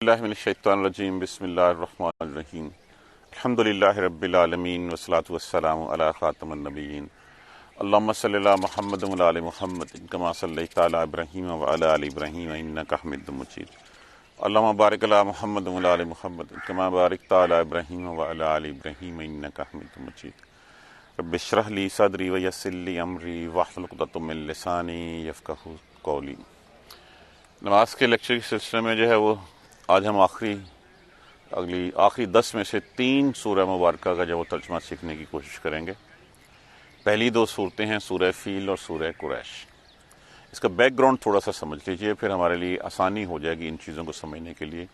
اللہ من الشیطان الرجیم بسم اللہ الرحمن الرحیم الحمدللہ رب العالمین والصلاة والسلام علی خاتم النبیین اللہم صلی علی محمد وعلی آل محمد کما صلیت علی ابراہیم وعلی آل ابراہیم انک حمید مجید اللہم بارک علی محمد وعلی آل محمد کما بارکت علی ابراہیم وعلی آل ابراہیم انک حمید مجید رب اشرح لی صدری ویسر لی امری واحلل عقدۃ من لسانی یفقہوا قولی۔ نماز کے لیکچر کے سلسلے میں جو ہے وہ آج ہم آخری 10 میں سے 3 سورہ مبارکہ کا جو وہ ترجمہ سیکھنے کی کوشش کریں گے۔ پہلی 2 صورتیں ہیں سورہ فیل اور سورہ قریش۔ اس کا بیک گراؤنڈ تھوڑا سا سمجھ لیجئے، پھر ہمارے لیے آسانی ہو جائے گی ان چیزوں کو سمجھنے کے لیے۔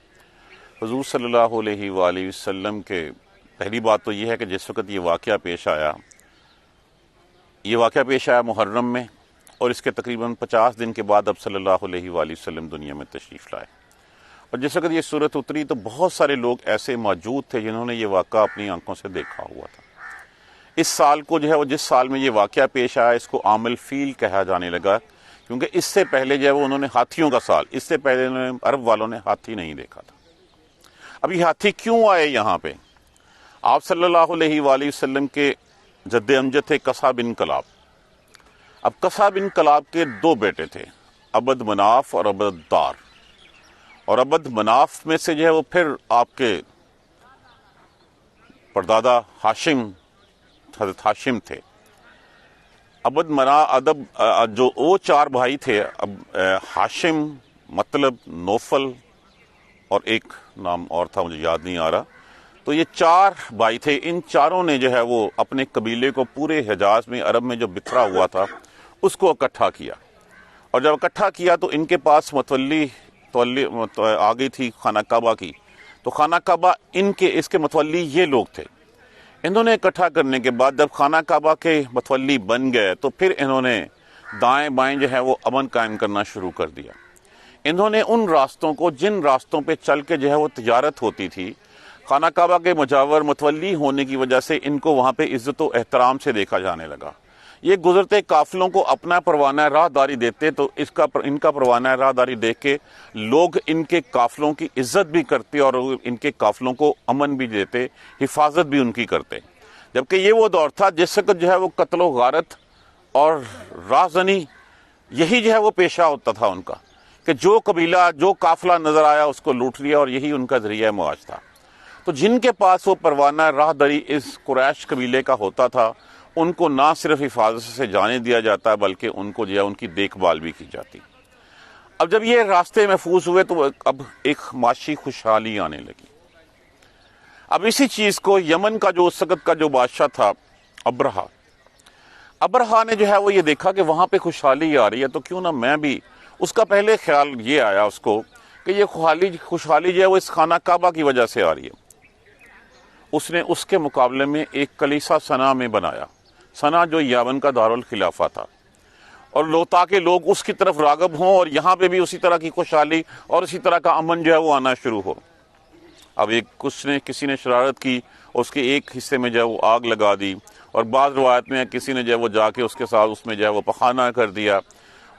حضور صلی اللہ علیہ وآلہ وسلم کے پہلی بات تو یہ ہے کہ جس وقت یہ واقعہ پیش آیا محرم میں، اور اس کے تقریباً 50 دن کے بعد اب صلی اللہ علیہ وآلہ وسلم دنیا میں تشریف لائے، اور جس وقت یہ صورت اتری تو بہت سارے لوگ ایسے موجود تھے جنہوں نے یہ واقعہ اپنی آنکھوں سے دیکھا ہوا تھا۔ اس سال کو جو ہے وہ جس سال میں یہ واقعہ پیش آیا اس کو عام الفیل کہا جانے لگا، کیونکہ اس سے پہلے جو ہے وہ انہوں نے ہاتھیوں کا سال، اس سے پہلے عرب والوں نے ہاتھی نہیں دیکھا تھا۔ اب یہ ہاتھی کیوں آئے یہاں پہ؟ آپ صلی اللہ علیہ وآلہ وسلم کے جد امجد تھے قصع بن کلاب۔ اب قصع بن کلاب کے 2 بیٹے تھے، عبد مناف اور عبد دار، اور عبد مناف میں سے جو ہے وہ پھر آپ کے پردادا حضرت ہاشم تھے۔ عبد جو وہ 4 بھائی تھے، ہاشم، مطلب، نوفل اور ایک نام اور تھا مجھے یاد نہیں آ رہا، تو یہ 4 بھائی تھے۔ ان چاروں نے جو ہے وہ اپنے قبیلے کو پورے حجاز میں، عرب میں جو بکھرا ہوا تھا اس کو اکٹھا کیا، اور جب اکٹھا کیا تو ان کے پاس متولی آ گئی تھی خانہ کعبہ کی، تو خانہ کعبہ اس کے متولی یہ لوگ تھے۔ انہوں نے اکٹھا کرنے کے بعد جب خانہ کعبہ کے متولی بن گئے تو پھر انہوں نے دائیں بائیں جو ہے وہ امن قائم کرنا شروع کر دیا۔ انہوں نے ان راستوں کو، جن راستوں پہ چل کے جو ہے وہ تجارت ہوتی تھی، خانہ کعبہ کے مجاور متولی ہونے کی وجہ سے ان کو وہاں پہ عزت و احترام سے دیکھا جانے لگا۔ یہ گزرتے قافلوں کو اپنا پروانہ راہداری دیتے، تو ان کا پروانہ راہداری دیکھ کے لوگ ان کے قافلوں کی عزت بھی کرتے اور ان کے قافلوں کو امن بھی دیتے، حفاظت بھی ان کی کرتے۔ جبکہ یہ وہ دور تھا جس وقت جو ہے وہ قتل و غارت اور رہزنی یہی جو ہے وہ پیشہ ہوتا تھا ان کا، کہ جو قبیلہ، جو قافلہ نظر آیا اس کو لوٹ لیا، اور یہی ان کا ذریعہ معاش تھا۔ تو جن کے پاس وہ پروانہ راہداری اس قریش قبیلے کا ہوتا تھا، ان کو نہ صرف حفاظت سے جانے دیا جاتا بلکہ ان کو جو ہے ان کی دیکھ بھال بھی کی جاتی۔ اب جب یہ راستے محفوظ ہوئے تو اب ایک معاشی خوشحالی آنے لگی۔ اب اسی چیز کو یمن کا جو اس وقت کا جو بادشاہ تھا ابرہا نے جو ہے وہ یہ دیکھا کہ وہاں پہ خوشحالی آ رہی ہے، تو کیوں نہ میں بھی، اس کا پہلے خیال یہ آیا اس کو کہ یہ خوشحالی جو ہے وہ اس خانہ کعبہ کی وجہ سے آ رہی ہے۔ اس نے اس کے مقابلے میں ایک کلیسا صنعا میں بنایا، صنعا جو یمن کا دارالخلافہ تھا، اور تاکہ لوگ اس کی طرف راغب ہوں اور یہاں پہ بھی اسی طرح کی خوشحالی اور اسی طرح کا امن جو ہے وہ آنا شروع ہو۔ اب کسی نے شرارت کی، اس کے ایک حصے میں جو ہے وہ آگ لگا دی، اور بعض روایت میں کسی نے جو ہے وہ جا کے اس کے ساتھ اس میں جو ہے وہ پخانہ کر دیا۔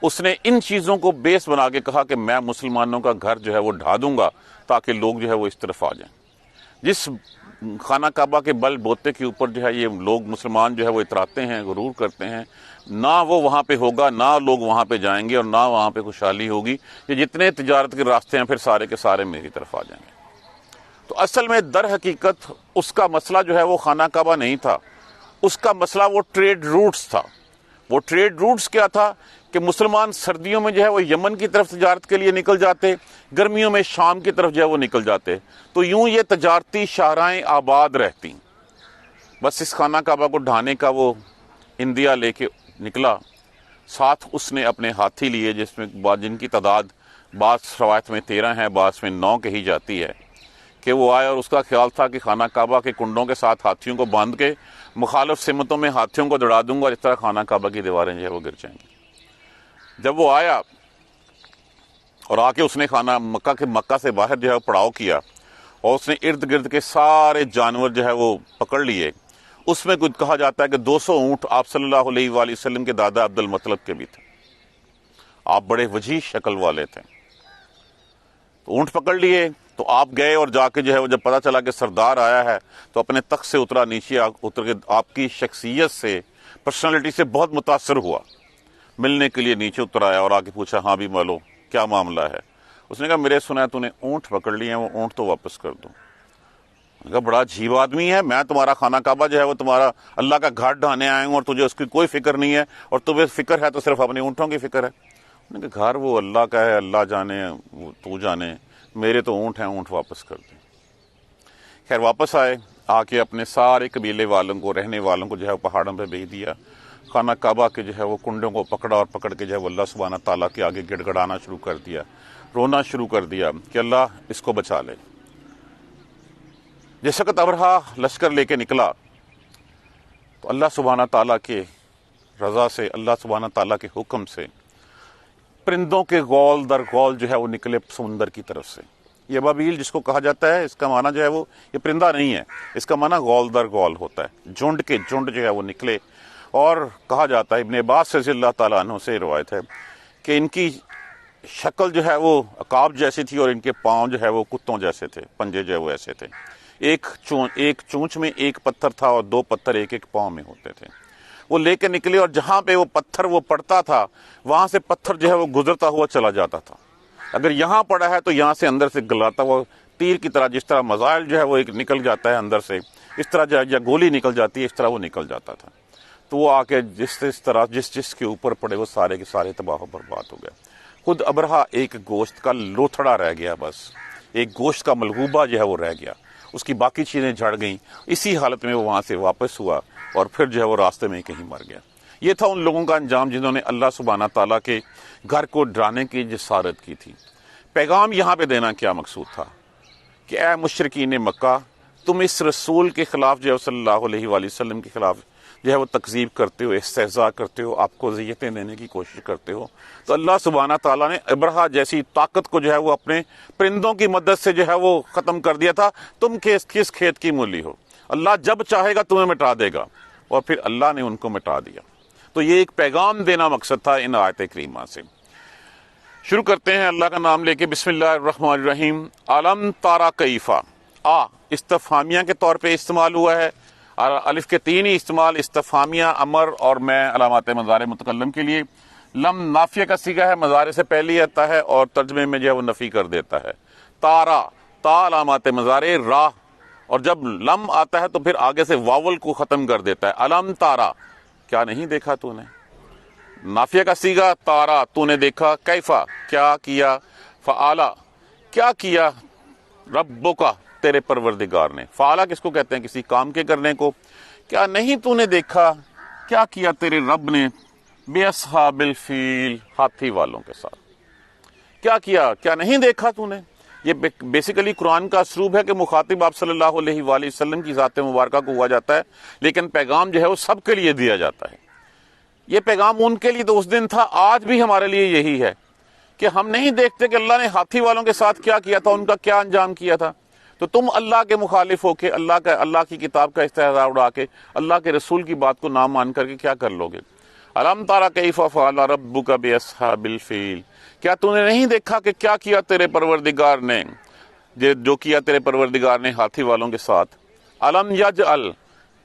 اس نے ان چیزوں کو بیس بنا کے کہا کہ میں مسلمانوں کا گھر جو ہے وہ ڈھا دوں گا تاکہ لوگ جو ہے وہ اس طرف آ جائیں۔ جس خانہ کعبہ کے بل بوتے کے اوپر جو ہے یہ لوگ مسلمان جو ہے وہ اتراتے ہیں، غرور کرتے ہیں، نہ وہ وہاں پہ ہوگا، نہ لوگ وہاں پہ جائیں گے، اور نہ وہاں پہ خوشحالی ہوگی، یہ جتنے تجارت کے راستے ہیں پھر سارے کے سارے میری طرف آ جائیں گے۔ تو اصل میں در حقیقت اس کا مسئلہ جو ہے وہ خانہ کعبہ نہیں تھا، اس کا مسئلہ وہ ٹریڈ روٹس تھا۔ وہ ٹریڈ روٹس کیا تھا کہ مسلمان سردیوں میں جو ہے وہ یمن کی طرف تجارت کے لیے نکل جاتے، گرمیوں میں شام کی طرف جو ہے وہ نکل جاتے، تو یوں یہ تجارتی شاہراہیں آباد رہتی۔ بس اس خانہ کعبہ کو ڈھانے کا وہ اندیا لے کے نکلا، ساتھ اس نے اپنے ہاتھی لیے، جن کی تعداد بعض روایت میں 13 ہے، بعض میں 9 کہی جاتی ہے، کہ وہ آئے، اور اس کا خیال تھا کہ خانہ کعبہ کے کنڈوں کے ساتھ ہاتھیوں کو باندھ کے مخالف سمتوں میں ہاتھیوں کو دوڑا دوں گا، اور اس طرح خانہ کعبہ کی دیواریں جو ہے وہ گر جائیں گی۔ جب وہ آیا اور آ کے اس نے مکہ سے باہر جو ہے پڑاؤ کیا، اور اس نے ارد گرد کے سارے جانور جو ہے وہ پکڑ لیے۔ اس میں کچھ کہا جاتا ہے کہ 200 اونٹ آپ صلی اللہ علیہ وآلہ وسلم کے دادا عبد المطلب کے بھی تھے۔ آپ بڑے وجیح شکل والے تھے، تو اونٹ پکڑ لیے، تو آپ گئے اور جا کے جو ہے وہ جب پتا چلا کہ سردار آیا ہے تو اپنے تخت سے اترا، نیچے اتر کے آپ کی شخصیت سے، پرسنالٹی سے بہت متاثر ہوا، ملنے کے لیے نیچے اتر آیا اور آ کے پوچھا ہاں بھی مولو کیا معاملہ ہے؟ اس نے کہا میرے سنا ہے تو نے اونٹ پکڑ لیے ہیں، وہ اونٹ تو واپس کر دو۔ میں نے کہا بڑا عجیب آدمی ہے، میں تمہارا خانہ کعبہ جو ہے وہ تمہارا اللہ کا گھاٹ ڈھانے آئے ہوں اور تجھے اس کی کوئی فکر نہیں ہے، اور تمہیں فکر ہے تو صرف اپنے اونٹوں کی فکر ہے۔ میں نے کہا گھر وہ اللہ کا ہے، اللہ جانے وہ تو جانے، میرے تو اونٹ ہیں، اونٹ واپس کر دیں۔ خیر واپس آئے، آ کے اپنے سارے قبیلے والوں کو، رہنے والوں کو جو ہے وہ پہاڑوں پہ بھیج دیا، خانہ کعبہ کے جو ہے وہ کنڈوں کو پکڑا اور پکڑ کے جو ہے وہ اللہ سبحانہ تعالیٰ کے آگے گڑ گڑانا شروع کر دیا، رونا شروع کر دیا کہ اللہ اس کو بچا لے۔ جس وقت ابرہا لشکر لے کے نکلا تو اللہ سبحانہ تعالیٰ کے رضا سے، اللہ سبحانہ تعالیٰ کے حکم سے پرندوں کے غول در غول جو ہے وہ نکلے سمندر کی طرف سے۔ یہ ابابیل جس کو کہا جاتا ہے، اس کا معنی جو ہے وہ یہ پرندہ نہیں ہے، اس کا معنی غول در غول ہوتا ہے، جھنڈ کے جھنڈ جو ہے وہ نکلے۔ اور کہا جاتا ہے، ابن عباس رضی اللہ تعالیٰ عنہ سے روایت ہے کہ ان کی شکل جو ہے وہ عقاب جیسی تھی اور ان کے پاؤں جو ہے وہ کتوں جیسے تھے، پنجے جو ہے وہ ایسے تھے، ایک چونچ میں ایک پتھر تھا اور دو پتھر ایک ایک پاؤں میں ہوتے تھے۔ وہ لے کے نکلے اور جہاں پہ وہ پتھر وہ پڑتا تھا وہاں سے پتھر جو ہے وہ گزرتا ہوا چلا جاتا تھا، اگر یہاں پڑا ہے تو یہاں سے اندر سے گلاتا ہوا تیر کی طرح، جس طرح مزائل جو ہے وہ ایک نکل جاتا ہے اندر سے، اس طرح یا گولی نکل جاتی ہے، اس طرح وہ نکل جاتا تھا۔ تو وہ آ کے جس طرح جس کے اوپر پڑے وہ سارے کے سارے تباہ و برباد ہو گئے۔ خود ابرہا ایک گوشت کا لوتھڑا رہ گیا، بس ایک گوشت کا ملغوبہ جو ہے وہ رہ گیا، اس کی باقی چیزیں جھڑ گئیں۔ اسی حالت میں وہ وہاں سے واپس ہوا اور پھر جو ہے وہ راستے میں کہیں مر گیا۔ یہ تھا ان لوگوں کا انجام جنہوں نے اللہ سبحانہ تعالیٰ کے گھر کو ڈرانے کی جسارت کی تھی۔ پیغام یہاں پہ دینا کیا مقصود تھا کہ اے مشرکین مکہ، تم اس رسول کے خلاف جو ہے صلی اللہ علیہ وآلہ وسلم کے خلاف جو ہے وہ تکذیب کرتے ہو، استہزاء کرتے ہو، آپ کو اذیتیں دینے کی کوشش کرتے ہو، تو اللہ سبحانہ تعالیٰ نے ابرہا جیسی طاقت کو جو ہے وہ اپنے پرندوں کی مدد سے جو ہے وہ ختم کر دیا تھا۔ تم کس کھیت کی مولی ہو، اللہ جب چاہے گا تمہیں مٹا دے گا، اور پھر اللہ نے ان کو مٹا دیا۔ تو یہ ایک پیغام دینا مقصد تھا ان آیت کریمہ سے۔ شروع کرتے ہیں اللہ کا نام لے کے، بسم اللہ الرحمن الرحیم۔ علم تارا کیفا، استفہامیہ کے طور پہ استعمال ہوا ہے، الف کے تین ہی استعمال، استفہامیہ، امر اور میں علامات مضارع متکلم کے لیے۔ لم نافیہ کا صیغہ ہے، مضارع سے پہلے آتا ہے اور ترجمے میں جو ہے وہ نفی کر دیتا ہے۔ تارا، تا علامات مضارع، راہ، اور جب لم آتا ہے تو پھر آگے سے واول کو ختم کر دیتا ہے۔ علم تارا، کیا نہیں دیکھا تو نے؟ نافیہ کا صیغہ تارا، تو نے دیکھا، کیفا، کیا کیا، فعالا، کیا کیا، ربک، تیرے پروردگار نے۔ فعالا کس کو کہتے ہیں؟ کسی کام کے کرنے کو۔ کیا نہیں تو نے دیکھا، کیا کیا تیرے رب نے، بے اصحاب الفیل، ہاتھی والوں کے ساتھ کیا کیا، کیا نہیں دیکھا تو نے۔ یہ بیسیکلی قرآن کا اسلوب ہے کہ مخاطب آپ صلی اللہ علیہ وآلہ وسلم کی ذات مبارکہ کو ہوا جاتا ہے، لیکن پیغام جو ہے وہ سب کے لیے دیا جاتا ہے۔ یہ پیغام ان کے لیے تو اس دن تھا، آج بھی ہمارے لیے یہی ہے کہ ہم نہیں دیکھتے کہ اللہ نے ہاتھی والوں کے ساتھ کیا کیا تھا، ان کا کیا انجام کیا تھا، تو تم اللہ کے مخالف ہو کے، اللہ کی کتاب کا استہزاء اڑا کے، اللہ کے رسول کی بات کو نہ مان کر کے کیا کر لو گے؟ علم تارا کیف فعل ربک باصحاب الفیل، کیا تو نے نہیں دیکھا کہ کیا کیا تیرے پروردگار نے، جو کیا تیرے پروردگار نے ہاتھی والوں کے ساتھ۔ علم یجعل،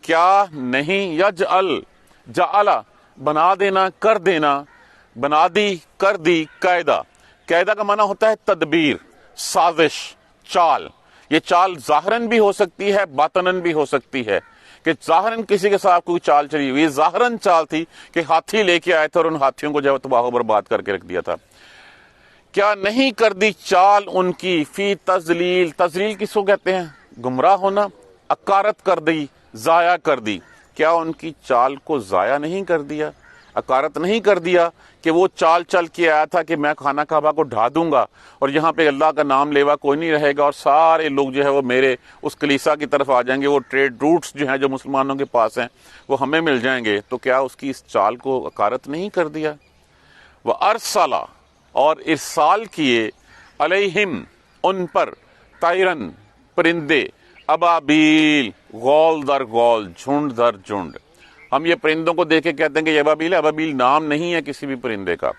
کیا نہیں، یجعل، جعل، بنا دینا، کر دینا، بنا دی، کر دی، قاعدہ۔ قاعدہ کا معنی ہوتا ہے تدبیر، سازش، چال۔ یہ چال ظاہراً بھی ہو سکتی ہے، باطناً بھی ہو سکتی ہے، کہ ظاہراً کسی کے ساتھ کوئی چال چلی ہوئی، یہ ظاہراً چال تھی کہ ہاتھی لے کے آئے تھے اور ان ہاتھیوں کو جو ہے تباہ و برباد کر کے رکھ دیا تھا۔ کیا نہیں کر دی چال ان کی، فی تضلیل، تضلیل کس کو کہتے ہیں؟ گمراہ ہونا، اکارت کر دی، ضائع کر دی۔ کیا ان کی چال کو ضائع نہیں کر دیا، اکارت نہیں کر دیا کہ وہ چال چل کے آیا تھا کہ میں خانہ کعبہ کو ڈھا دوں گا اور یہاں پہ اللہ کا نام لیوا کوئی نہیں رہے گا اور سارے لوگ جو ہے وہ میرے اس کلیسا کی طرف آ جائیں گے، وہ ٹریڈ روٹس جو ہیں جو مسلمانوں کے پاس ہیں وہ ہمیں مل جائیں گے، تو کیا اس کی اس چال کو اکارت نہیں کر دیا؟ وَأَرْسَلَ، اور ارسال کیے، علیہم، ان پر، طیرن، پرندے، ابابیل، غول در غول، جھنڈ در جھنڈ۔ ہم یہ پرندوں کو دیکھ کے کہتے ہیں کہ یہ ابابیل ہے، ابابیل نام نہیں ہے کسی بھی پرندے کا،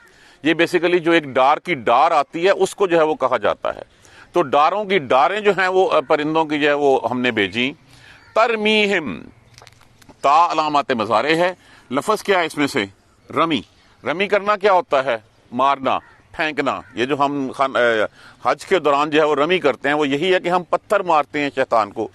یہ بیسیکلی جو ایک ڈار کی ڈار آتی ہے اس کو جو ہے وہ کہا جاتا ہے۔ تو ڈاروں کی ڈاریں جو ہیں وہ پرندوں کی جو ہے وہ ہم نے بھیجی. ترمیہم، تا علامات مضارع ہے. لفظ کیا ہے اس میں سے؟ رمی. رمی کرنا کیا ہوتا ہے؟ مارنا، پھینکنا. یہ جو ہم حج کے دوران جو ہے وہ رمی کرتے ہیں وہ یہی ہے کہ ہم پتھر مارتے ہیں شیطان کو.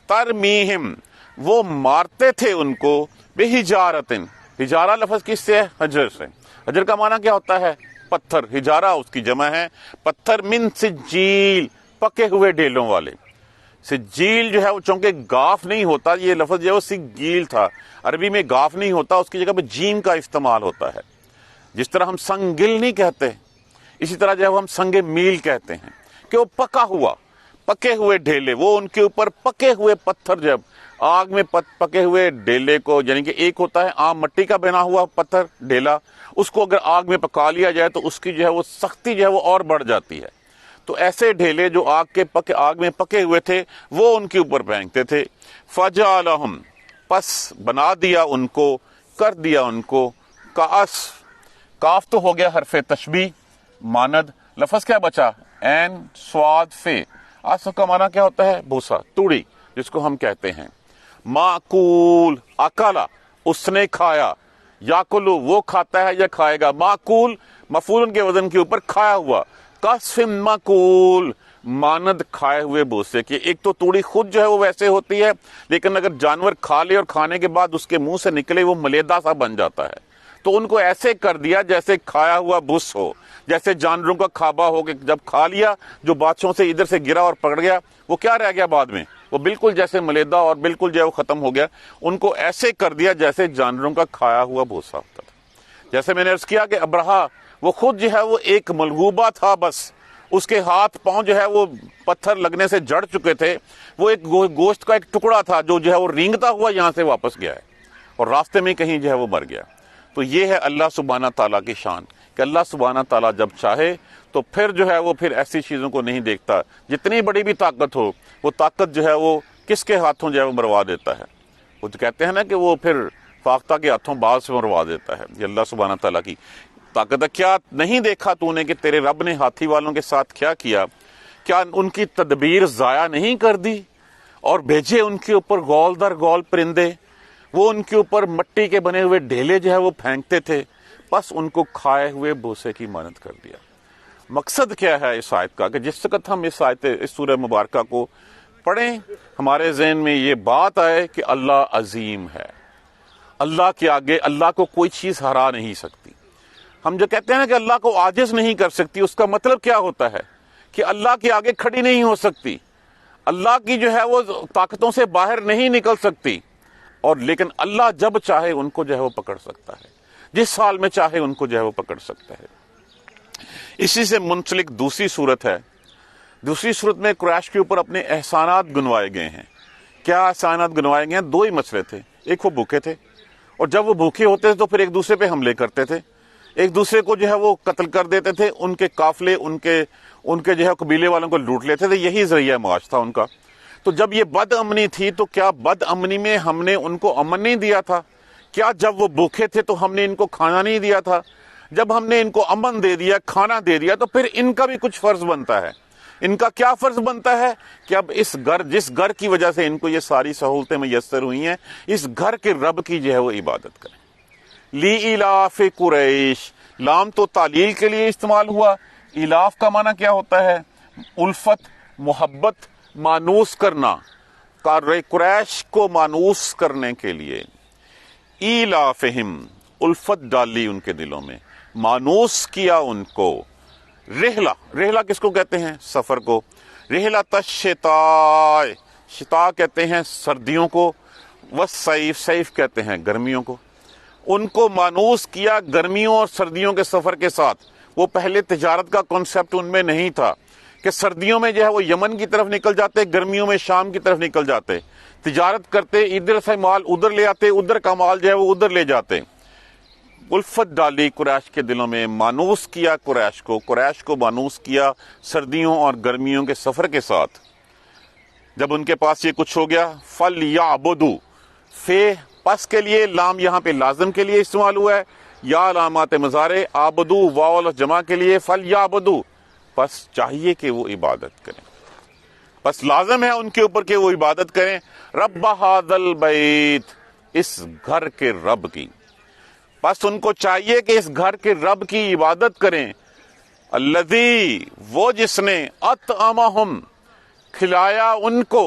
ترمیہم، وہ مارتے تھے ان کو، بحجارتن. حجارہ لفظ کس سے ہے؟ حجر سے. حجر کا معنی کیا ہوتا ہے؟ پتھر. حجارہ اس کی جمع ہے. پتھر من سجیل، پکے ہوئے ڈھیلوں والے. سجیل جو ہے وہ چونکہ گاف نہیں ہوتا، یہ لفظ جو ہے وہ سجیل تھا. عربی میں گاف نہیں ہوتا، اس کی جگہ پہ جیم کا استعمال ہوتا ہے. جس طرح ہم سنگل نہیں کہتے، اسی طرح جو ہے ہم سنگ میل کہتے ہیں کہ وہ پکا ہوا، پکے ہوئے ڈھیلے. وہ ان کے اوپر پکے ہوئے پتھر، جب آگ میں پکے ہوئے ڈھیلے کو، یعنی کہ ایک ہوتا ہے عام مٹی کا بنا ہوا پتھر ڈھیلا، اس کو اگر آگ میں پکا لیا جائے تو اس کی جو ہے وہ سختی جو ہے وہ اور بڑھ جاتی ہے. تو ایسے ڈھیلے جو آگ میں پکے ہوئے تھے وہ ان کے اوپر پھینکتے تھے. فجعلہم، پس بنا دیا ان کو، کر دیا ان کو، کعصف. کاف تو ہو گیا حرف تشبیہ، ماند. لفظ کیا بچا؟ عین صاد فے. عصف کا معنی کیا ہوتا ہے؟ بھوسا، توڑی جس کو ہم کہتے ہیں. معقول، اکلا، اس نے کھایا. یاکلو، وہ کھاتا ہے یا کھائے گا. معقول مفعول کے وزن کے اوپر کھایا ہوا. کسف معقول، ماند کھائے ہوئے بوسے کی. ایک تو توڑی خود جو ہے وہ ویسے ہوتی ہے، لیکن اگر جانور کھا لے اور کھانے کے بعد اس کے منہ سے نکلے وہ ملیدہ سا بن جاتا ہے. تو ان کو ایسے کر دیا جیسے کھایا ہوا بس ہو، جیسے جانوروں کا کھابا ہو کہ جب کھا لیا جو بادشاہوں سے ادھر سے گرا اور پکڑ گیا وہ کیا رہ گیا بعد میں؟ وہ بالکل جیسے ملیدہ اور بالکل جو ہے وہ ختم ہو گیا. ان کو ایسے کر دیا جیسے جانوروں کا کھایا ہوا بھوسا ہوتا تھا. جیسے میں نے عرض کیا کہ ابرہا وہ خود جو ہے وہ ایک ملغوبہ تھا، بس اس کے ہاتھ پاؤں جو ہے وہ پتھر لگنے سے جڑ چکے تھے. وہ ایک گوشت کا ایک ٹکڑا تھا جو ہے وہ رینگتا ہوا یہاں سے واپس گیا ہے اور راستے میں کہیں جو ہے وہ مر گیا. تو یہ ہے اللہ سبحانہ تعالیٰ کی شان کہ اللہ سبحانہ تعالیٰ جب چاہے تو پھر جو ہے وہ پھر ایسی چیزوں کو نہیں دیکھتا. جتنی بڑی بھی طاقت ہو، وہ طاقت جو ہے وہ کس کے ہاتھوں جو ہے وہ مروا دیتا ہے. وہ تو کہتے ہیں نا کہ وہ پھر فاختہ کے ہاتھوں باز سے مروا دیتا ہے. یہ اللہ سبحانہ تعالیٰ کی طاقت ہے. کیا نہیں دیکھا تو نے کہ تیرے رب نے ہاتھی والوں کے ساتھ کیا کیا؟ کیا ان کی تدبیر ضائع نہیں کر دی اور بھیجے ان کے اوپر گول در گول پرندے؟ وہ ان کے اوپر مٹی کے بنے ہوئے ڈھیلے جو ہے وہ پھینکتے تھے، بس ان کو کھائے ہوئے بوسے کی مانند کر دیا. مقصد کیا ہے اس آیت کا کہ جس وقت ہم اس سورہ مبارکہ کو پڑھیں ہمارے ذہن میں یہ بات آئے کہ اللہ عظیم ہے. اللہ کے آگے اللہ کو کوئی چیز ہرا نہیں سکتی. ہم جو کہتے ہیں نا کہ اللہ کو عاجز نہیں کر سکتی، اس کا مطلب کیا ہوتا ہے؟ کہ اللہ کے آگے کھڑی نہیں ہو سکتی، اللہ کی جو ہے وہ طاقتوں سے باہر نہیں نکل سکتی. اور لیکن اللہ جب چاہے ان کو جو ہے وہ پکڑ سکتا ہے، جس حال میں چاہے ان کو جو ہے وہ پکڑ سکتا ہے. اسی سے منسلک دوسری صورت ہے. دوسری صورت میں قریش کے اوپر اپنے احسانات گنوائے گئے ہیں. کیا احسانات گنوائے گئے ہیں؟ دو ہی مسئلے تھے. ایک وہ بھوکے تھے، اور جب وہ بھوکے ہوتے تھے تو پھر ایک دوسرے پہ حملے کرتے تھے، ایک دوسرے کو جو ہے وہ قتل کر دیتے تھے. ان کے قافلے ان کے جو ہے قبیلے والوں کو لوٹ لیتے تھے. یہی ذریعہ معاش تھا ان کا. تو جب یہ بد امنی تھی تو کیا بد امنی میں ہم نے ان کو امن نہیں دیا تھا؟ کیا جب وہ بھوکے تھے تو ہم نے ان کو کھانا نہیں دیا تھا؟ جب ہم نے ان کو امن دے دیا، کھانا دے دیا، تو پھر ان کا بھی کچھ فرض بنتا ہے. ان کا کیا فرض بنتا ہے کہ اب جس گھر کی وجہ سے ان کو یہ ساری سہولتیں میسر ہوئی ہیں، اس گھر کے رب کی جو ہے وہ عبادت کریں. لی الاف قریش، لام تو تعلیل کے لیے استعمال ہوا. الاف کا معنی کیا ہوتا ہے؟ الفت، محبت، مانوس کرنا. قریش کو مانوس کرنے کے لیے ایلافہم، الفت ڈالی ان کے دلوں میں، مانوس کیا ان کو. رحلہ کس کو کہتے ہیں؟ سفر کو. رحلۃ الشتاء، شتاء کہتے ہیں سردیوں کو، والصیف، صیف کہتے ہیں گرمیوں کو. ان کو مانوس کیا گرمیوں اور سردیوں کے سفر کے ساتھ. وہ پہلے تجارت کا کانسیپٹ ان میں نہیں تھا کہ سردیوں میں جو ہے وہ یمن کی طرف نکل جاتے، گرمیوں میں شام کی طرف نکل جاتے، تجارت کرتے، ادھر سے مال ادھر لے آتے، ادھر کا مال جو ہے وہ ادھر لے جاتے. الفت ڈالی قریش کے دلوں میں، مانوس کیا قریش کو مانوس کیا سردیوں اور گرمیوں کے سفر کے ساتھ. جب ان کے پاس یہ کچھ ہو گیا، فَلْيَعْبُدُوا، فے پس کے لیے، لام یہاں پہ لازم کے لیے استعمال ہوا ہے، یا علامات مضارع، آبدو واو جمع کے لیے، فَلْيَعْبُدُوا، پس چاہیے کہ وہ عبادت کریں. بس لازم ہے ان کے اوپر کہ وہ عبادت کریں رب ھذل بیت، اس گھر کے رب کی. بس ان کو چاہیے کہ اس گھر کے رب کی عبادت کریں. الذی، وہ جس نے اطعمہم، کھلایا ان کو،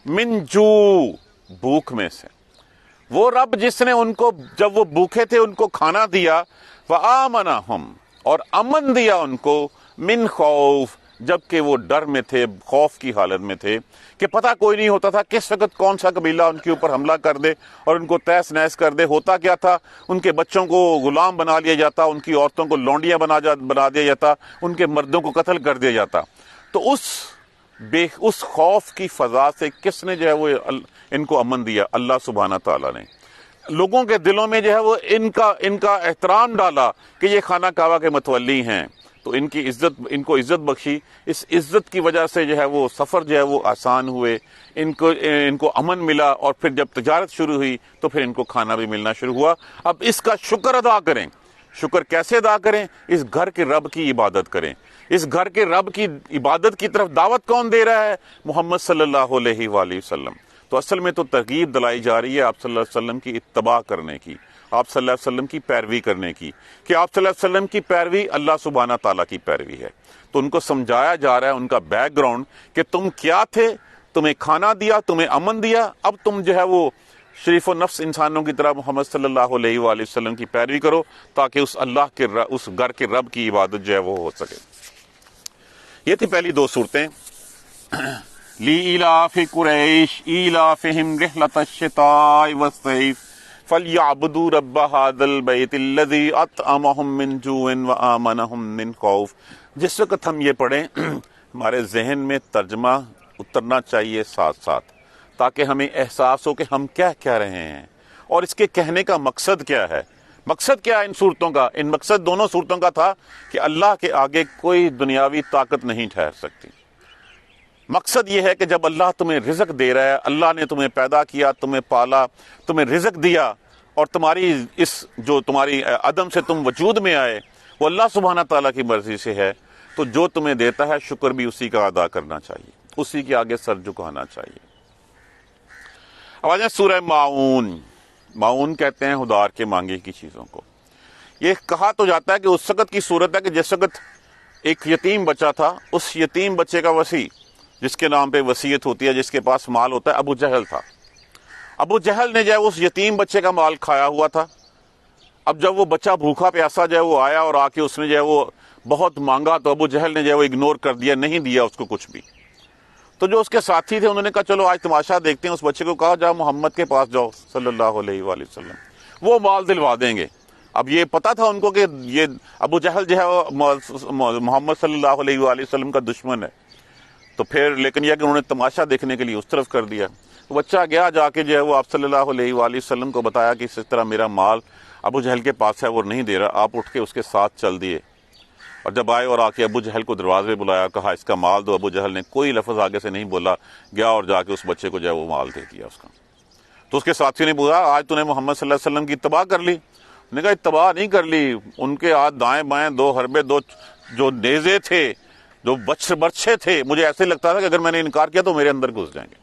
من جو، بھوک میں سے. وہ رب جس نے ان کو جب وہ بھوکے تھے ان کو کھانا دیا. وآمنہم، اور امن دیا ان کو، من خوف، جبکہ وہ ڈر میں تھے، خوف کی حالت میں تھے کہ پتہ کوئی نہیں ہوتا تھا کس وقت کون سا قبیلہ ان کے اوپر حملہ کر دے اور ان کو تیس نیس کر دے. ہوتا کیا تھا، ان کے بچوں کو غلام بنا لیا جاتا، ان کی عورتوں کو لونڈیاں بنا دیا جاتا، ان کے مردوں کو قتل کر دیا جاتا. تو اس خوف کی فضا سے کس نے جو ہے وہ ان کو امن دیا؟ اللہ سبحانہ تعالیٰ نے. لوگوں کے دلوں میں جو ہے وہ ان کا احترام ڈالا کہ یہ خانہ کعبہ کے متولی ہیں، تو ان کو عزت بخشی. اس عزت کی وجہ سے جو ہے وہ سفر جو ہے وہ آسان ہوئے، ان کو امن ملا، اور پھر جب تجارت شروع ہوئی تو پھر ان کو کھانا بھی ملنا شروع ہوا. اب اس کا شکر ادا کریں. شکر کیسے ادا کریں؟ اس گھر کے رب کی عبادت کریں. اس گھر کے رب کی عبادت کی طرف دعوت کون دے رہا ہے؟ محمد صلی اللہ علیہ وآلہ وسلم. تو اصل میں تو ترغیب دلائی جا رہی ہے آپ صلی اللہ علیہ وسلم کی اتباع کرنے کی، آپ صلی اللہ علیہ وسلم کی پیروی کرنے کی، کہ آپ صلی اللہ علیہ وسلم کی پیروی اللہ سبحانہ تعالیٰ کی پیروی ہے. تو ان کو سمجھایا جا رہا ہے ان کا بیک گراؤنڈ کہ تم کیا تھے، تمہیں کھانا دیا، تمہیں امن دیا، اب تم جو ہے وہ شریف و نفس انسانوں کی طرح محمد صلی اللہ علیہ وآلہ وسلم کی پیروی کرو، تاکہ اس گھر کے رب کی عبادت جو ہے وہ ہو سکے. یہ تھی پہلی دو صورتیں. لِإِيلَافِ قُرَيْشٍ إِيلَافِهِمْ رِحْلَةَ الشِّتَاءِ وَالصَّيْفِ فَلْيَعْبُدُوا رَبَّ هَذَا الْبَيْتِ الَّذِي أَطْعَمَهُم مِّن جُوعٍ وَآمَنَهُم مِّن خَوْفٍ. جس وقت ہم یہ پڑھیں ہمارے ذہن میں ترجمہ اترنا چاہیے ساتھ ساتھ، تاکہ ہمیں احساس ہو کہ ہم کیا کہہ رہے ہیں اور اس کے کہنے کا مقصد کیا ہے. مقصد کیا ہے ان صورتوں کا؟ ان مقصد دونوں صورتوں کا تھا کہ اللہ کے آگے کوئی دنیاوی طاقت نہیں ٹھہر سکتی. مقصد یہ ہے کہ جب اللہ تمہیں رزق دے رہا ہے، اللہ نے تمہیں پیدا کیا، تمہیں پالا، تمہیں رزق دیا، اور تمہاری عدم سے تم وجود میں آئے، وہ اللہ سبحانہ تعالیٰ کی مرضی سے ہے. تو جو تمہیں دیتا ہے شکر بھی اسی کا ادا کرنا چاہیے، اسی کے آگے سر جھکانا چاہیے. اب آ جائیں سورہ معون. معون کہتے ہیں ادار کے مانگے کی چیزوں کو. یہ کہا تو جاتا ہے کہ اس وقت کی صورت ہے کہ جس وقت ایک یتیم بچہ تھا، اس یتیم بچے کا وصی، جس کے نام پہ وصیت ہوتی ہے، جس کے پاس مال ہوتا ہے، ابو جہل تھا. ابو جہل نے جو ہے اس یتیم بچے کا مال کھایا ہوا تھا. اب جب وہ بچہ بھوکا پیاسا جو ہے وہ آیا اور آ کے اس نے جو ہے وہ بہت مانگا، تو ابو جہل نے جو ہے وہ اگنور کر دیا، نہیں دیا اس کو کچھ بھی. تو جو اس کے ساتھی تھے انہوں نے کہا چلو آج تماشا دیکھتے ہیں. اس بچے کو کہا جاؤ محمد کے پاس جاؤ صلی اللہ علیہ وآلہ وسلم، وہ مال دلوا دیں گے. اب یہ پتا تھا ان کو کہ یہ ابو جہل جو ہے وہ محمد صلی اللہ علیہ وآلہ وسلم کا دشمن ہے. تو پھر لیکن یہ کہ انہوں نے تماشا دیکھنے کے لیے اس طرف کر دیا. بچہ گیا، جا کے جو ہے وہ آپ صلی اللہ علیہ وآلہ وسلم کو بتایا کہ اس طرح میرا مال ابو جہل کے پاس ہے، وہ نہیں دے رہا. آپ اٹھ کے اس کے ساتھ چل دیے، اور جب آئے اور آ کے ابو جہل کو دروازے پہ بلایا، کہا اس کا مال دو. ابو جہل نے کوئی لفظ آگے سے نہیں بولا، گیا اور جا کے اس بچے کو جو ہے وہ مال دے دیا اس کا. تو اس کے ساتھی نے بولا آج تو نے محمد صلی اللہ علیہ وسلم کی اتباع کر لی. نے کہا اتباع نہیں کر لی، ان کے ہاتھ دائیں بائیں دو حربے، دو جو نیزے تھے، جو برچھے تھے، مجھے ایسے لگتا تھا کہ اگر میں نے انکار کیا تو میرے اندر گھس جائیں گے.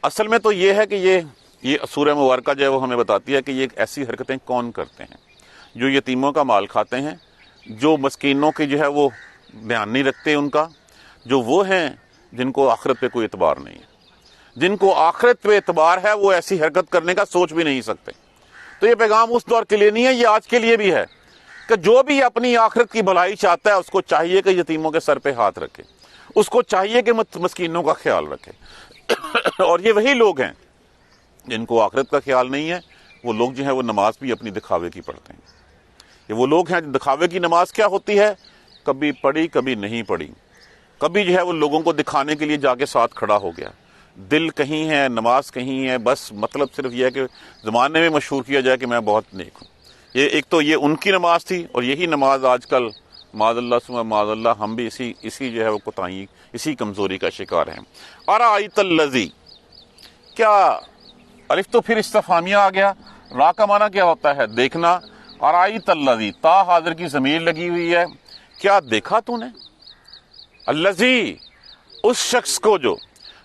اصل میں تو یہ ہے کہ یہ سورہ مبارکہ جو ہے وہ ہمیں بتاتی ہے کہ یہ ایسی حرکتیں کون کرتے ہیں جو یتیموں کا مال کھاتے ہیں، جو مسکینوں کے جو ہے وہ دھیان نہیں رکھتے ان کا، جو وہ ہیں جن کو آخرت پہ کوئی اعتبار نہیں ہے. جن کو آخرت پہ اعتبار ہے وہ ایسی حرکت کرنے کا سوچ بھی نہیں سکتے. تو یہ پیغام اس دور کے لیے نہیں ہے، یہ آج کے لیے بھی ہے کہ جو بھی اپنی آخرت کی بھلائی چاہتا ہے اس کو چاہیے کہ یتیموں کے سر پہ ہاتھ رکھے، اس کو چاہیے کہ مسکینوں کا خیال رکھے. اور یہ وہی لوگ ہیں جن کو آخرت کا خیال نہیں ہے. وہ لوگ جو ہیں وہ نماز بھی اپنی دکھاوے کی پڑھتے ہیں. یہ وہ لوگ ہیں. دکھاوے کی نماز کیا ہوتی ہے؟ کبھی پڑھی کبھی نہیں پڑھی، کبھی جو ہے وہ لوگوں کو دکھانے کے لیے جا کے ساتھ کھڑا ہو گیا. دل کہیں ہے، نماز کہیں ہے، بس مطلب صرف یہ ہے کہ زمانے میں مشہور کیا جائے کہ میں بہت نیک ہوں. یہ ایک تو یہ ان کی نماز تھی، اور یہی نماز آج کل معاذ اللہ ثم معاذ اللہ ہم بھی اسی جو ہے وہ کوتاہی، اسی کمزوری کا شکار ہیں. ارایت الذی، کیا الف تو پھر استفہامیہ آ گیا. را کا معنی کیا ہوتا ہے؟ دیکھنا. ارایت الذی، تا حاضر کی ضمیر لگی ہوئی ہے. کیا دیکھا تو نے؟ الذی، اس شخص کو جو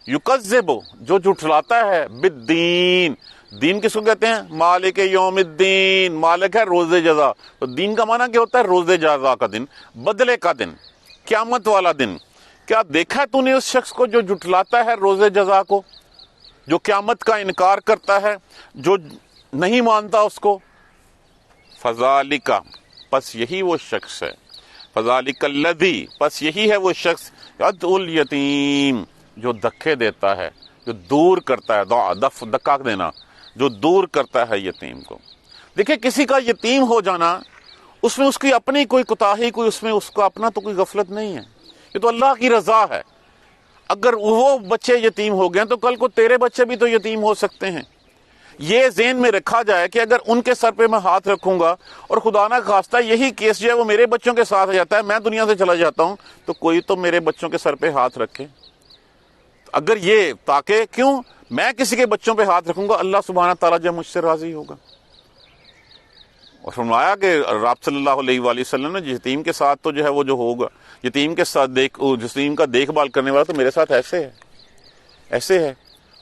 یکذب جو جھٹلاتا ہے بالدین، دین کس کو کہتے ہیں؟ مالک یوم الدین، مالک ہے روز جزا، تو دین کا معنی کیا ہوتا ہے؟ روز جزا کا دن، بدلے کا دن، قیامت والا دن۔ کیا دیکھا تو نے اس شخص کو جو جھٹلاتا ہے روز جزا کو، جو قیامت کا انکار کرتا ہے، جو نہیں مانتا اس کو؟ فذالک، پس یہی وہ شخص ہے، فذالک الذی، پس یہی ہے وہ شخص یدعو الیتیم، جو دھکے دیتا ہے، جو دور کرتا ہے، دھکا دینا، جو دور کرتا ہے یتیم کو۔ دیکھیں کسی کا یتیم ہو جانا، اس میں اس کی اپنی کوئی کوتاہی، کوئی اس میں اس کا اپنا تو کوئی غفلت نہیں ہے، یہ تو اللہ کی رضا ہے۔ اگر وہ بچے یتیم ہو گئے تو کل کو تیرے بچے بھی تو یتیم ہو سکتے ہیں۔ یہ ذہن میں رکھا جائے کہ اگر ان کے سر پہ میں ہاتھ رکھوں گا اور خدا نہ خواستہ یہی کیس جو ہے وہ میرے بچوں کے ساتھ ہو جاتا ہے، میں دنیا سے چلا جاتا ہوں، تو کوئی تو میرے بچوں کے سر پہ ہاتھ رکھے۔ اگر یہ تاکہ کیوں میں کسی کے بچوں پہ ہاتھ رکھوں گا، اللہ سبحانہ تعالیٰ جب مجھ سے راضی ہوگا۔ اور فرمایا کہ آپ صلی اللہ علیہ وآلہ وسلم نے یتیم کے ساتھ تو جو ہے وہ جو ہوگا، یتیم کے ساتھ یتیم کا دیکھ بھال کرنے والا تو میرے ساتھ ایسے ہے، ایسے ہے۔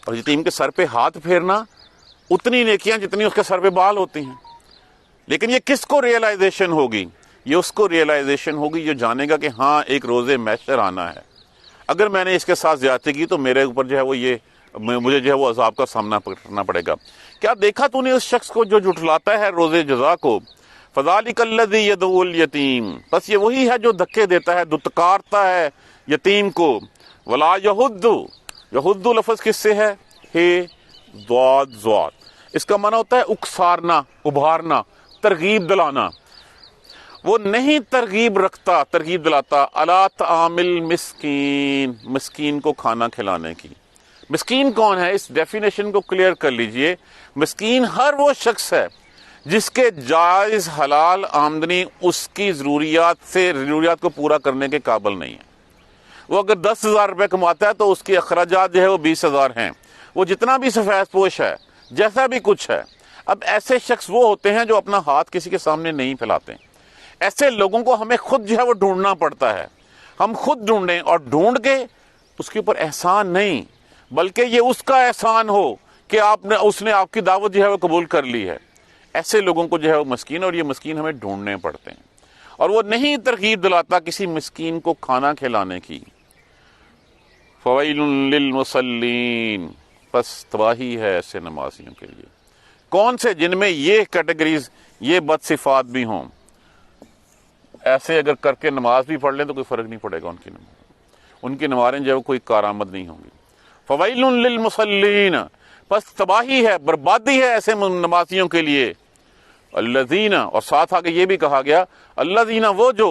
اور یتیم کے سر پہ ہاتھ پھیرنا اتنی نیکیاں جتنی اس کے سر پہ بال ہوتی ہیں۔ لیکن یہ کس کو ریئلائزیشن ہوگی؟ یہ اس کو ریئلائزیشن ہوگی جو جانے گا کہ ہاں ایک روز محشر آنا ہے، اگر میں نے اس کے ساتھ زیادتی کی تو میرے اوپر جو ہے وہ مجھے جو ہے وہ عذاب کا سامنا کرنا پڑے گا۔ کیا دیکھا تو نے اس شخص کو جو جھٹلاتا ہے روز جزا کو؟ فذالک الذی یدعو الیتیم، بس یہ وہی ہے جو دھکے دیتا ہے، دتکارتا ہے یتیم کو۔ ولا یحض، یحض لفظ کس سے ہے؟ ہے ضاد، ضاد، اس کا معنی ہوتا ہے اکسارنا، ابھارنا، ترغیب دلانا۔ وہ نہیں ترغیب رکھتا، ترغیب دلاتا علی طعام المسکین، مسکین کو کھانا کھلانے کی۔ مسکین کون ہے؟ اس ڈیفینیشن کو کلیئر کر لیجئے۔ مسکین ہر وہ شخص ہے جس کے جائز حلال آمدنی اس کی ضروریات کو پورا کرنے کے قابل نہیں ہے۔ وہ اگر 10,000 روپے کماتا ہے تو اس کے اخراجات جو ہے وہ 20,000 ہیں، وہ جتنا بھی سفید پوش ہے، جیسا بھی کچھ ہے۔ اب ایسے شخص وہ ہوتے ہیں جو اپنا ہاتھ کسی کے سامنے نہیں پھیلاتے۔ ایسے لوگوں کو ہمیں خود جو ہے وہ ڈھونڈنا پڑتا ہے، ہم خود ڈھونڈیں، اور ڈھونڈ کے اس کے اوپر احسان نہیں بلکہ یہ اس کا احسان ہو کہ اس نے آپ کی دعوت جو ہے وہ قبول کر لی ہے۔ ایسے لوگوں کو جو ہے وہ مسکین، اور یہ مسکین ہمیں ڈھونڈنے پڑتے ہیں، اور وہ نہیں ترغیب دلاتا کسی مسکین کو کھانا کھلانے کی۔ فویل للمصلین، پس تباہی ہے ایسے نمازیوں کے لیے۔ کون سے؟ جن میں یہ کیٹیگریز، یہ بد صفات بھی ہوں۔ ایسے اگر کر کے نماز بھی پڑھ لیں تو کوئی فرق نہیں پڑے گا، ان کی نمازیں جو ہے کوئی کارآمد نہیں ہوں گی۔ فویل للمصلین، پس تباہی ہے، بربادی ہے ایسے نمازیوں کے لیے۔ الذین، اور ساتھ آگے یہ بھی کہا گیا الذین، وہ جو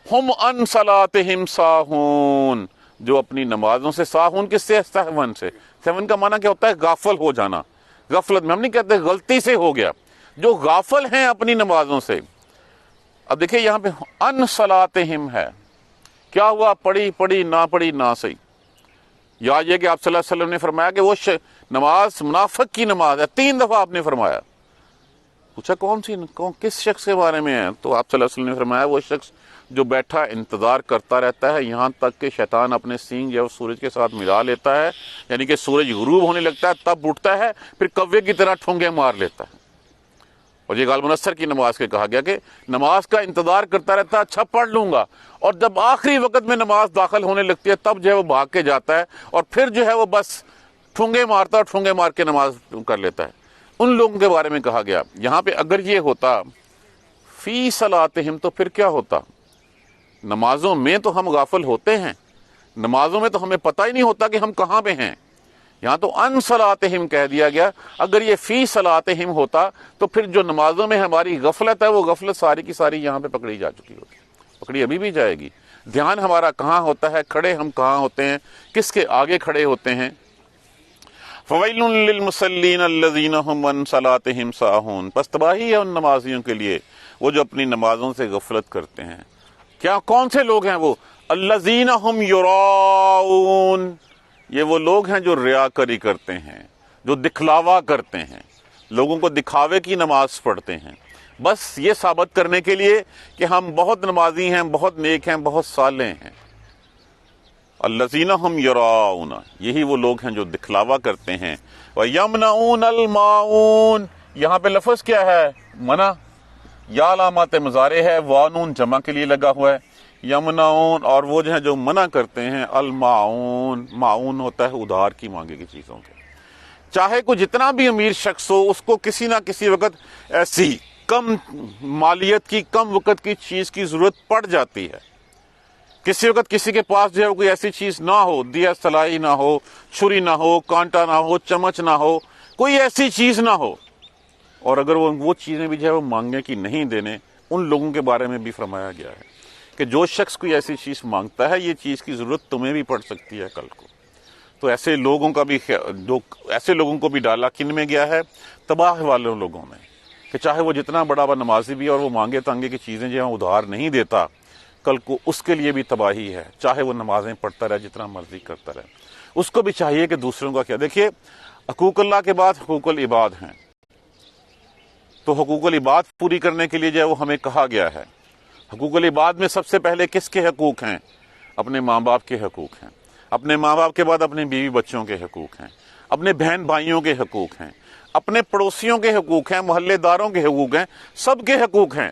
ہم عن صلاتہم ساہون، جو اپنی نمازوں سے ساہون، کس سے؟ سہون سے۔ سہون کا معنی کیا ہوتا ہے؟ غافل ہو جانا، غفلت میں، ہم نہیں کہتے غلطی سے ہو گیا، جو غافل ہیں اپنی نمازوں سے۔ اب دیکھیں یہاں پہ ان صلاتہم ہے، کیا ہوا؟ پڑھی نہ پڑھی نہ صحیح۔ یا یہ کہ آپ صلی اللہ علیہ وسلم نے فرمایا کہ وہ نماز منافق کی نماز ہے، 3 دفعہ آپ نے فرمایا۔ پوچھا کس شخص کے بارے میں ہے؟ تو آپ صلی اللہ علیہ وسلم نے فرمایا وہ شخص جو بیٹھا انتظار کرتا رہتا ہے یہاں تک کہ شیطان اپنے سینگ جو سورج کے ساتھ ملا لیتا ہے، یعنی کہ سورج غروب ہونے لگتا ہے تب اٹھتا ہے، پھر کوے کی طرح ٹھونگے مار لیتا ہے۔ اور یہ غالباً عصر کی نماز کے کہا گیا کہ نماز کا انتظار کرتا رہتا ہے، اچھا پڑھ لوں گا، اور جب آخری وقت میں نماز داخل ہونے لگتی ہے تب جو ہے وہ بھاگ کے جاتا ہے، اور پھر جو ہے وہ بس ٹھونگے مارتا ہے، اور ٹھونگے مار کے نماز کر لیتا ہے۔ ان لوگوں کے بارے میں کہا گیا۔ یہاں پہ اگر یہ ہوتا فی صلاتہم، تو پھر کیا ہوتا؟ نمازوں میں تو ہم غافل ہوتے ہیں، نمازوں میں تو ہمیں پتہ ہی نہیں ہوتا کہ ہم کہاں پہ ہیں۔ یہاں تو ان صلاتہم کہہ دیا گیا۔ اگر یہ فی صلاتہم ہوتا تو پھر جو نمازوں میں ہماری غفلت ہے وہ غفلت ساری کی ساری یہاں پہ پکڑی جا چکی ہوتی، پکڑی ابھی بھی جائے گی۔ دھیان ہمارا کہاں ہوتا ہے، کھڑے ہم کہاں ہوتے ہیں، کس کے آگے کھڑے ہوتے ہیں۔ فویل للمصلین الذین هم عن صلاتہم ساہون، پس تباہی ہے ان نمازیوں کے لیے وہ جو اپنی نمازوں سے غفلت کرتے ہیں۔ کیا کون سے لوگ ہیں وہ؟ الذین هم یراؤون، یہ وہ لوگ ہیں جو ریاکاری کرتے ہیں، جو دکھلاوا کرتے ہیں، لوگوں کو دکھاوے کی نماز پڑھتے ہیں، بس یہ ثابت کرنے کے لیے کہ ہم بہت نمازی ہیں، بہت نیک ہیں، بہت صالح ہیں۔ الذین هم یراؤن، یہی وہ لوگ ہیں جو دکھلاوا کرتے ہیں. وَيَمْنَعُونَ الْمَاعُونَ، یہاں پہ لفظ کیا ہے؟ منع. یا علامات مضارع ہے، وانون جمع کے لیے لگا ہوا ہے. یمنعون، اور وہ جو ہیں جو منع کرتے ہیں. الماعون، معون ہوتا ہے ادھار کی مانگے کی چیزوں کے. چاہے کوئی جتنا بھی امیر شخص ہو، اس کو کسی نہ کسی وقت ایسی کم مالیت کی، کم وقت کی چیز کی ضرورت پڑ جاتی ہے. کسی وقت کسی کے پاس جو ہے کوئی ایسی چیز نہ ہو، دیا سلائی نہ ہو، چھری نہ ہو، کانٹا نہ ہو، چمچ نہ ہو، کوئی ایسی چیز نہ ہو، اور اگر وہ چیزیں بھی جو ہے وہ مانگنے کی نہیں دینے، ان لوگوں کے بارے میں بھی فرمایا گیا ہے کہ جو شخص کوئی ایسی چیز مانگتا ہے، یہ چیز کی ضرورت تمہیں بھی پڑ سکتی ہے کل کو. تو ایسے لوگوں کا بھی ایسے لوگوں کو بھی ڈالا کن میں گیا ہے؟ تباہ والے لوگوں میں، کہ چاہے وہ جتنا بڑا نمازی بھی اور وہ مانگے تانگے کی چیزیں جو ہیں ادھار نہیں دیتا، کل کو اس کے لیے بھی تباہی ہے. چاہے وہ نمازیں پڑھتا رہے، جتنا مرضی کرتا رہے، اس کو بھی چاہیے کہ دوسروں کا کیا. دیکھیے، حقوق اللہ کے بعد حقوق العباد ہیں، تو حقوق العباد پوری کرنے کے لیے جو ہے وہ ہمیں کہا گیا ہے. حقوق العباد میں سب سے پہلے کس کے حقوق ہیں؟ اپنے ماں باپ کے حقوق ہیں. اپنے ماں باپ کے بعد اپنے بیوی بچوں کے حقوق ہیں. اپنے بہن بھائیوں کے حقوق ہیں. اپنے پڑوسیوں کے حقوق ہیں. محلے داروں کے حقوق ہیں. سب کے حقوق ہیں.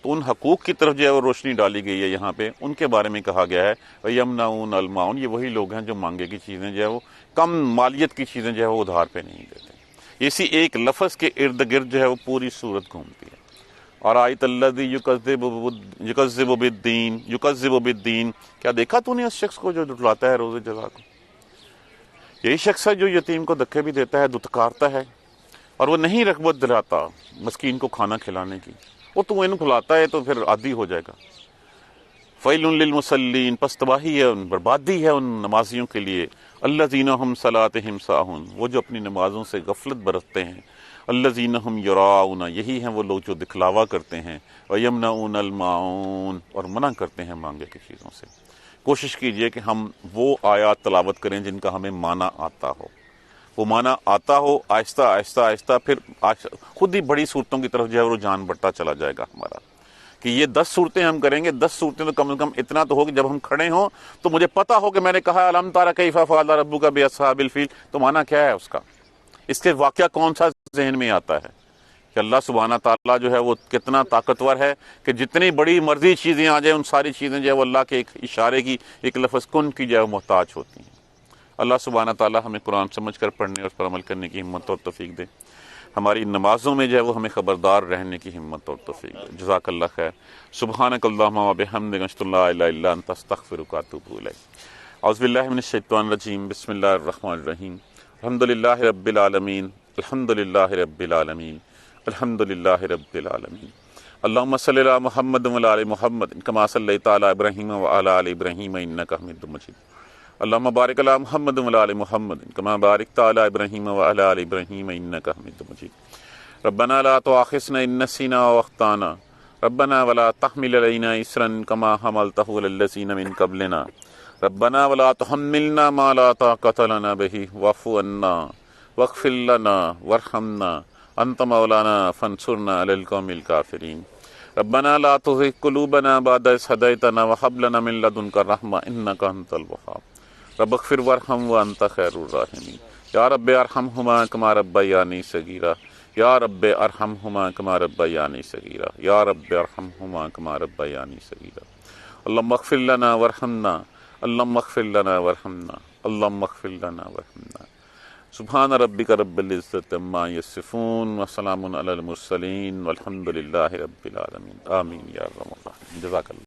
تو ان حقوق کی طرف جو ہے وہ روشنی ڈالی گئی ہے. یہاں پہ ان کے بارے میں کہا گیا ہے وَيَمْنَعُونَ الْمَاعُونَ، یہ وہی لوگ ہیں جو مانگے کی چیزیں جو ہے وہ کم مالیت کی چیزیں جو ہے وہ ادھار پہ نہیں دیتے. اسی ایک لفظ کے ارد گرد جو ہے وہ پوری صورت گھومتی ہے. اور آیت الذی یکذب بالدین، کیا دیکھا تو نے اس شخص کو جو جھٹلاتا ہے روز جزا کو؟ یہی شخص ہے جو یتیم کو دھکے بھی دیتا ہے، دتکارتا ہے، اور وہ نہیں رغبت دلاتا مسکین کو کھانا کھلانے کی. وہ تو ان کھلاتا ہے تو پھر عادی ہو جائے گا. فیل للمصلین، پس تباہی ہے، بربادی ہے ان نمازیوں کے لیے. الذین هم صلاتهم ساہون، وہ جو اپنی نمازوں سے غفلت برتتے ہیں. الذین هم یراؤن، یہی ہیں وہ لوگ جو دکھلاوا کرتے ہیں. ویمنعون الماعون، اور منع کرتے ہیں مانگے کی چیزوں سے. کوشش کیجئے کہ ہم وہ آیات تلاوت کریں جن کا ہمیں معنی آتا ہو. وہ معنی آتا ہو، آہستہ آہستہ آہستہ پھر خود ہی بڑی صورتوں کی طرف جو ہے وہ رجحان بڑھتا چلا جائے گا ہمارا. کہ یہ 10 صورتیں ہم کریں گے، 10 صورتیں تو کم از کم اتنا تو ہو کہ جب ہم کھڑے ہوں تو مجھے پتا ہو کہ میں نے کہا الم تر کیف فعل ربک باصحاب الفیل، تو معنی کیا ہے اس کا؟ اس کے واقعہ کون سا ذہن میں آتا ہے کہ اللہ سبحانہ تعالیٰ جو ہے وہ کتنا طاقتور ہے کہ جتنی بڑی مرضی چیزیں آ جائیں، ان ساری چیزیں جو ہے وہ اللہ کے ایک اشارے کی، ایک لفظ کن کی جو ہے محتاج ہوتی ہیں. اللہ سبحانہ تعالیٰ ہمیں قرآن سمجھ کر پڑھنے اور اس پر عمل کرنے کی ہمت اور توفیق دے. ہماری نمازوں میں جو ہے وہ ہمیں خبردار رہنے کی ہمت اور توفیق دے. جزاک اللہ خیر. سبحانک اللہم و بحمدک، اشہد ان لا الہ الا انت، استغفرک و اتوب الیک. اعوذ باللہ من الشیطان الرجیم، بسم اللہ الرحمن الرحیم. الحمدللہ رب العالمین، الحمدللہ رب العالمین، الحمدللہ رب العالمین. اللہم صلی علی محمد و علی آل محمد کما صلیت علی ابراہیم و علی آل ابراہیم انک حمید مجید. اللہم بارک علی محمد و علی آل محمد کما بارکت علی ابراہیم و علی آل ابراہیم انک حمید مجید. ربنا لا تؤاخذنا ان نسینا و اخطانا، ربنا ولا تحمل علینا اصرا کما حملته علی الذین من قبلنا، ربنا ولا تحملنا ما لا طاقۃ لنا به واعف عنا واغفر لنا وارحمنا انت مولانا فانصرنا علی القوم الکافرین. ربنا لا تزغ قلوبنا بعد إذ هديتنا وهب لنا من لدنك رحمة إنك أنت الوهاب. رب اغفر وارحم وأنت خير الراحمين. یا رب ارحمهما كما ربياني صغيرا، یا رب ارحمهما كما ربياني صغيرا، یا رب ارحمهما كما ربياني صغيرا. اللهم اغفر لنا وارحمنا، اللهم اغفر لنا وارحمنا، اللهم اغفر لنا وارحمنا. سبحان ربک رب العزت عما یصفون وسلام علی المرسلین والحمد للہ رب العالمین. آمین یا رب العالمین. جزاک اللہ.